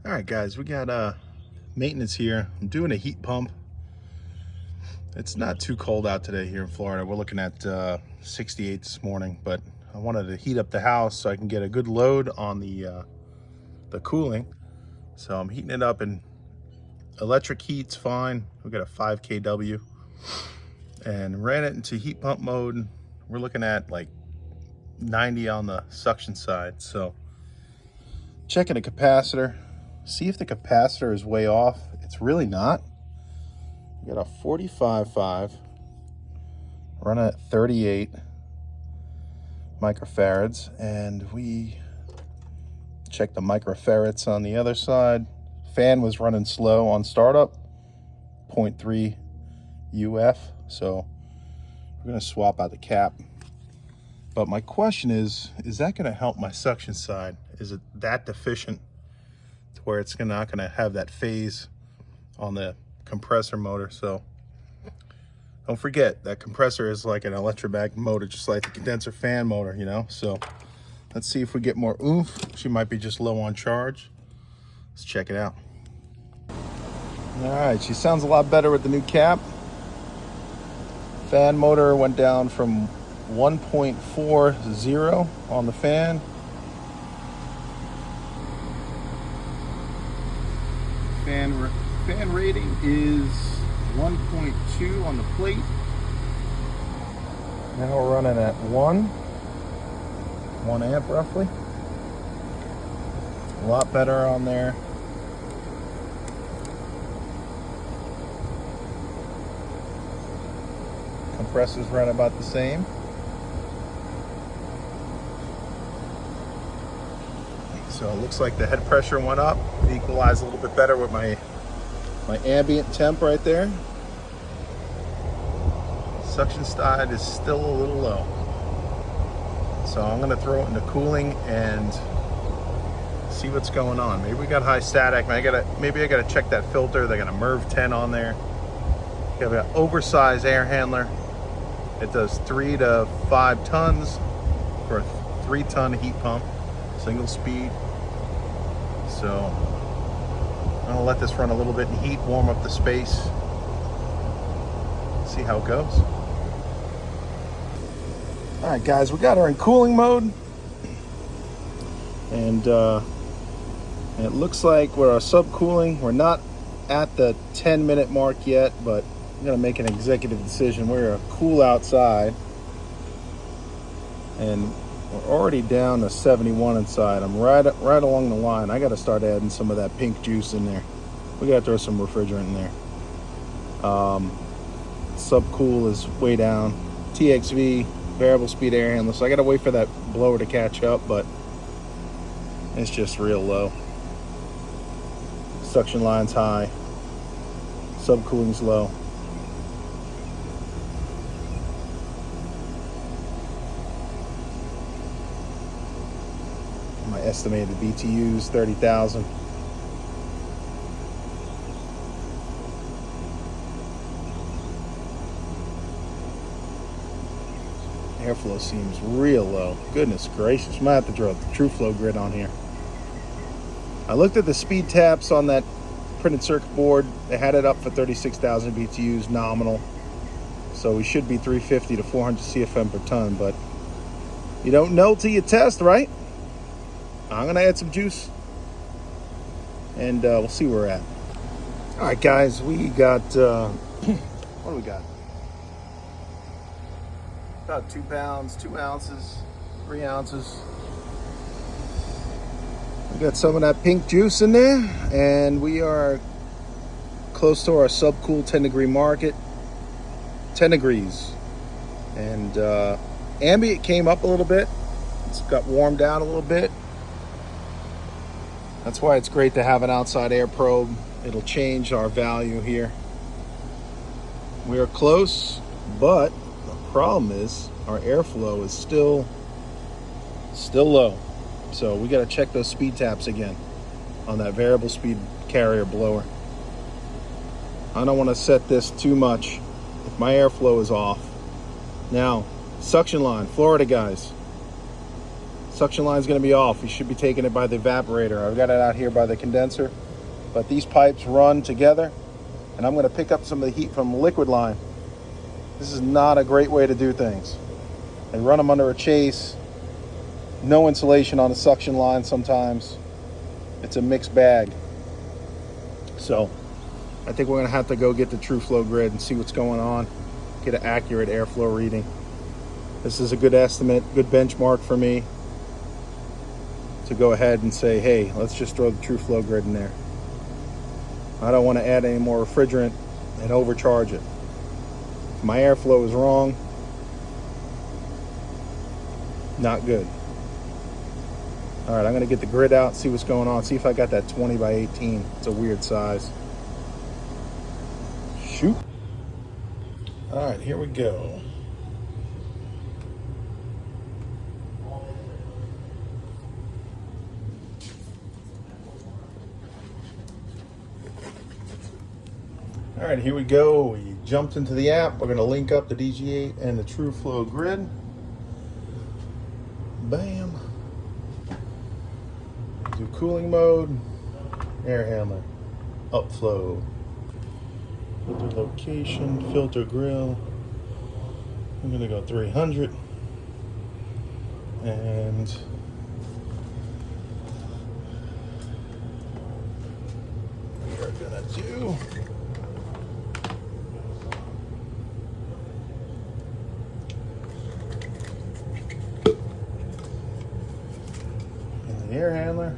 All right, guys, we got maintenance here. I'm doing a heat pump. It's not too cold out today here in Florida. We're looking at 68 this morning, but I wanted to heat up the house so I can get a good load on the cooling. So I'm heating it up, and electric heat's fine. We got a 5 kW and ran it into heat pump mode. We're looking at like 90 on the suction side. So checking a capacitor. See if the capacitor is way off. It's really not. We got a 45.5, run at 38 microfarads, and we checked the microfarads on the other side. Fan was running slow on startup, 0.3 UF, so we're gonna swap out the cap. But my question is that gonna help my suction side? Is it that deficient to where it's not gonna have that phase on the compressor motor? So don't forget that compressor is like an electrobag motor, just like the condenser fan motor, you know. So let's see if we get more oomph. She might be just low on charge. Let's check it out. All right, she sounds a lot better with the new cap. Fan motor went down from 1.40 on the fan. Fan rating is 1.2 on the plate. Now we're running at 1 amp roughly. A lot better on there. Compressors run about the same. So it looks like the head pressure went up. Equalized a little bit better with my ambient temp right there. Suction side is still a little low. So I'm gonna throw it into cooling and see what's going on. Maybe we got high static. Maybe I gotta check that filter. They got a MERV 10 on there. You have an oversized air handler. It does 3 to 5 tons for a 3-ton heat pump, single speed. So I'm gonna let this run a little bit in heat, warm up the space, see how it goes. All right, guys, we got her in cooling mode, and it looks like we're subcooling. We're not at the 10-minute mark yet, but I'm gonna make an executive decision. We're gonna cool outside, and we're already down to 71 inside. I'm right along the line. I got to start adding some of that pink juice in there. We got to throw some refrigerant in there. Subcool is way down. TXV, variable speed air handler. So I got to wait for that blower to catch up, but it's just real low. Suction line's high. Subcooling's low. My estimated BTUs 30,000. Airflow seems real low. Goodness gracious, might have to draw the true flow grid on here. I looked at the speed taps on that printed circuit board. They had it up for 36,000 BTUs nominal. So we should be 350 to 400 CFM per ton, but you don't know till you test, right? I'm gonna add some juice, and we'll see where we're at. All right, guys, we got what do we got? About 2 pounds, 2 ounces, 3 ounces. We got some of that pink juice in there, and we are close to our subcool 10-degree market. 10 degrees, and ambient came up a little bit. It's got warmed down a little bit. That's why it's great to have an outside air probe. It'll change our value here. We are close, but the problem is our airflow is still low. So we got to check those speed taps again on that variable speed carrier blower. I don't want to set this too much if my airflow is off. Now, suction line, Florida guys. Suction line is going to be off. You should be taking it by the evaporator. I've got it out here by the condenser. But these pipes run together, and I'm going to pick up some of the heat from the liquid line. This is not a great way to do things. They run them under a chase. No insulation on the suction line sometimes. It's a mixed bag. So I think we're going to have to go get the True Flow grid and see what's going on. Get an accurate airflow reading. This is a good estimate, good benchmark for me to go ahead and say, hey, let's just throw the True Flow grid in there. I don't want to add any more refrigerant and overcharge it. If my airflow is wrong, not good. All right, I'm going to get the grid out, see what's going on, see if I got that 20 by 18. It's a weird size. Shoot. All right, here we go. All right, here we go. We jumped into the app. We're going to link up the DG8 and the True Flow grid. Bam. Do cooling mode, air handler, upflow, filter location, filter grill. I'm going to go 300. And we're going to do the air handler.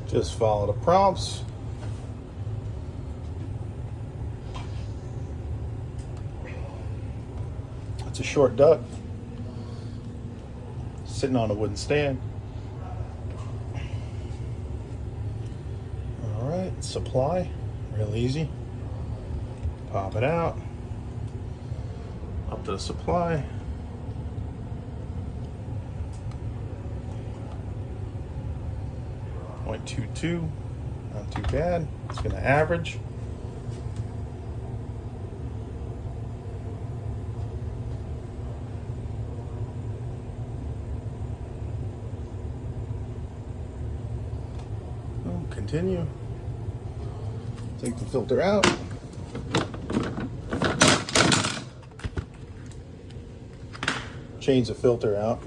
Just follow the prompts. It's a short duct sitting on a wooden stand. All right, supply, real easy. Pop it out, up to the supply. .22, not too bad. It's going to average. Continue. Take the filter out. Change the filter out.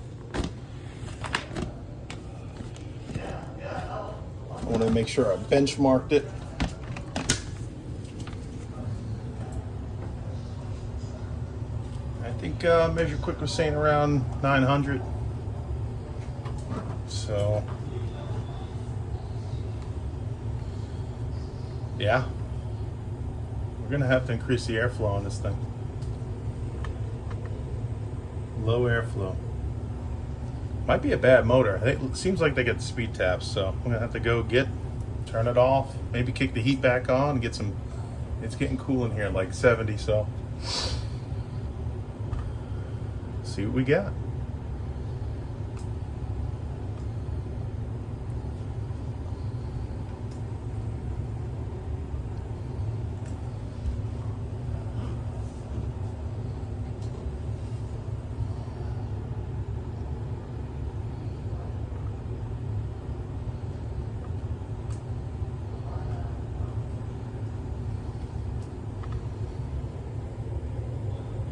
I want to make sure I benchmarked it. I think Measure Quick was saying around 900. So yeah, we're gonna have to increase the airflow on this thing. Low airflow. Might be a bad motor. It seems like they get the speed taps, so I'm gonna have to go turn it off, maybe kick the heat back on and get some. It's getting cool in here, like 70, so see what we got.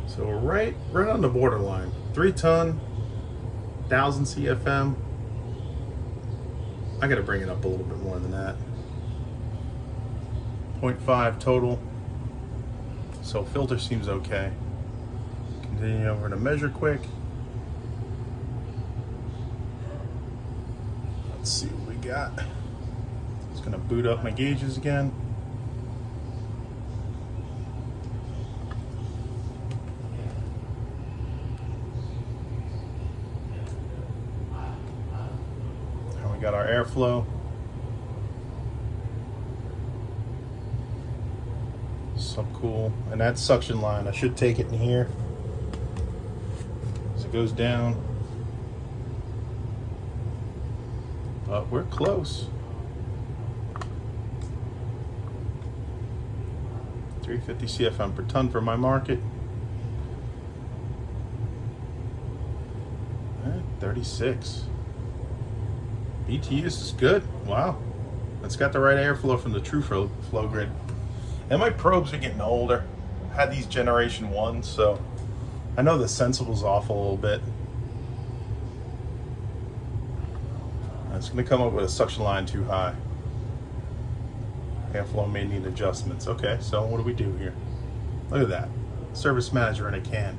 So we're right on the borderline. 3 ton, 1000 CFM. I gotta bring it up a little bit more than that. 0.5 total. So filter seems okay. Continue over to Measure Quick. Let's see what we got. It's gonna boot up my gauges again. We got our airflow. Some cool, and that's suction line. I should take it in here. it goes down. But we're close. 350 CFM per ton for my market. 36. BTUs is good. Wow. It's got the right airflow from the true flow grid. And my probes are getting older. I had these generation 1s, so I know the sensible's off a little bit. It's going to come up with a suction line too high. Airflow may need adjustments. Okay, so what do we do here? Look at that. Service manager in a can.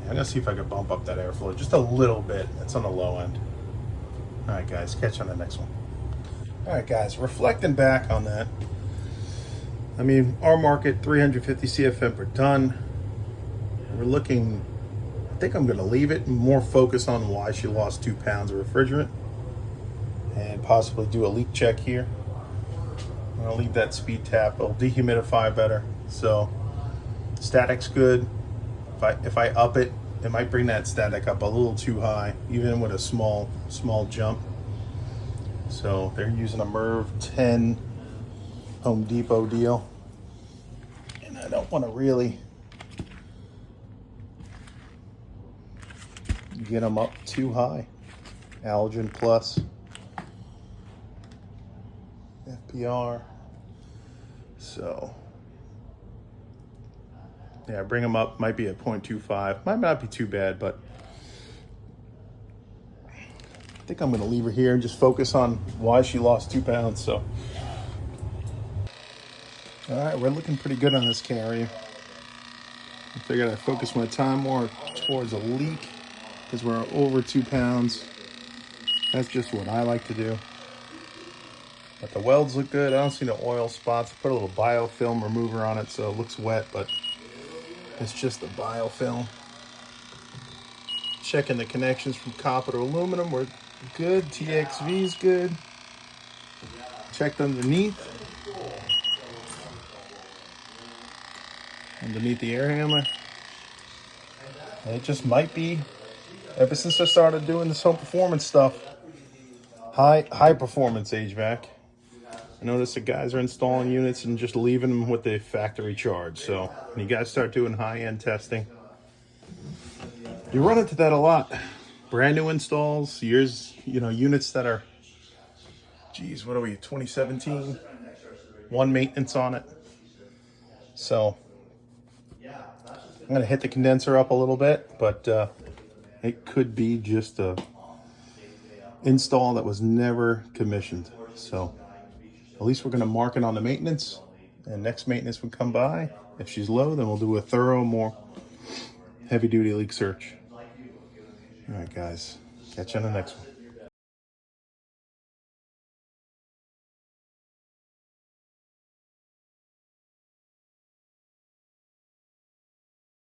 I'm gonna see if I can bump up that airflow just a little bit. It's on the low end. All right, guys, catch you on the next one. All right, guys, reflecting back on that. I mean, our market, 350 CFM per ton. We're looking, I think I'm gonna leave it, more focus on why she lost 2 pounds of refrigerant and possibly do a leak check here. I'm gonna leave that speed tap. It'll dehumidify better. So static's good. If I up it, it might bring that static up a little too high, even with a small jump. So they're using a MERV 10 Home Depot deal. And I don't want to really get them up too high. Allergen Plus. FPR. So yeah, bring them up, might be at 0.25. Might not be too bad, but I think I'm gonna leave her here and just focus on why she lost 2 pounds, so. All right, we're looking pretty good on this carrier. I figured I'd focus my time more towards a leak because we're over 2 pounds. That's just what I like to do. But the welds look good. I don't see no oil spots. I put a little biofilm remover on it so it looks wet, but it's just the biofilm. Checking the connections from copper to aluminum. We're good. TXV is good. Checked underneath the air handler. And it just might be, ever since I started doing this home performance stuff, high performance HVAC. I noticed that guys are installing units and just leaving them with the factory charge. So when you guys start doing high-end testing, you run into that a lot. Brand new installs, units that are, geez, what are we, 2017? 1 maintenance on it. So I'm gonna hit the condenser up a little bit, but it could be just a install that was never commissioned. So at least we're going to mark it on the maintenance, and next maintenance would come by. If she's low, then we'll do a thorough, more heavy-duty leak search. All right, guys. Catch you on the next one.